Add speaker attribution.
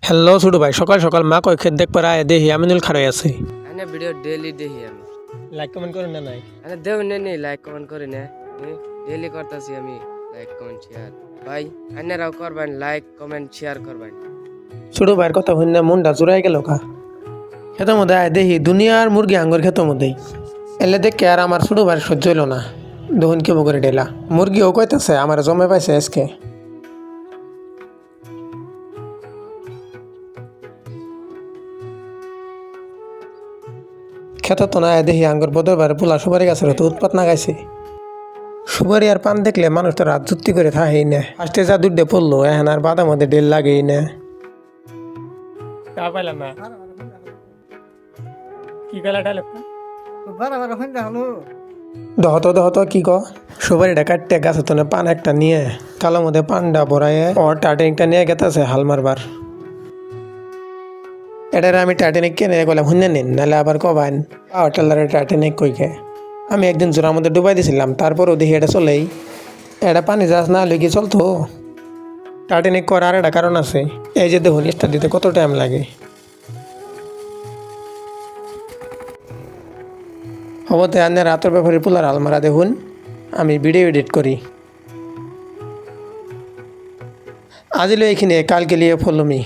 Speaker 1: Hello ছোট ভাই, সকাল সকাল মা কয় খেত দেখ পারা দেখি আমিনুল খাড়াই আছে।
Speaker 2: এনে ভিডিও ডেইলি দেখি আমি।
Speaker 1: লাইক কমেন্ট করেন না নাই?
Speaker 2: এনে দেও নেই লাইক কমেন্ট করি না। ডেইলি করতেছি আমি লাইক কমেন্ট শেয়ার। ভাই আপনারাও করবেন লাইক কমেন্ট শেয়ার করবেন।
Speaker 1: ছোট ভাইয়ের কথা শুনে মনটা জোড়াই গেল কা। খেতের মধ্যে আয় দেখি দুনিয়ার মুরগি আঙ্গুর খেতের মধ্যেই এলে দেখে আর আমার ছোট ভাইয়ের সহ্য হইল না। দহন কেমন করে ডেলা মুরগিও কইতেছে আমার জমে পাইছে আজকে। খেতে তো না দেখি আঙ্গুর বদর বারে পোলা সুপারি গাছের তো উৎপাত না গাইছে। সুপারি আর পান দেখলে মানুষ তো রাত যুক্তি করে থাকেই না। ফার্স্টে যা দুধে পড়লো এখন আর বাদার মধ্যে ডেল লাগেই না। পাইলাম না কি গেলাটা দহত কি ক সুপারিটা কাটতে গাছে তো পান একটা নিয়ে কালোর মধ্যে পানটা ভরাইয়ে ওর টার্টেনিকটা নিয়ে গেতেছে হাল মারবার। এটার আমি টার্টেনিক কিনে গেলাম শুনে নিন নাহলে আবার কবান টেলারের টার্টেনিক কইকে আমি একদিন জোড়ার মধ্যে ডুবাই দিয়েছিলাম, তারপরও দেখি এটা চলেই। এটা পানি যাস না লেগে চলতো। টার্টেনিক করার একটা কারণ আছে, এই যে দেখুন স্টার্ট দিতে কত টাইম লাগে। হবতে আনে রাতের ব্যাপারে পোলার আলমারা দেখুন, আমি ভিডিও এডিট করি। আজ এলো এখানে, কালকে লিয়ে ফলো মি।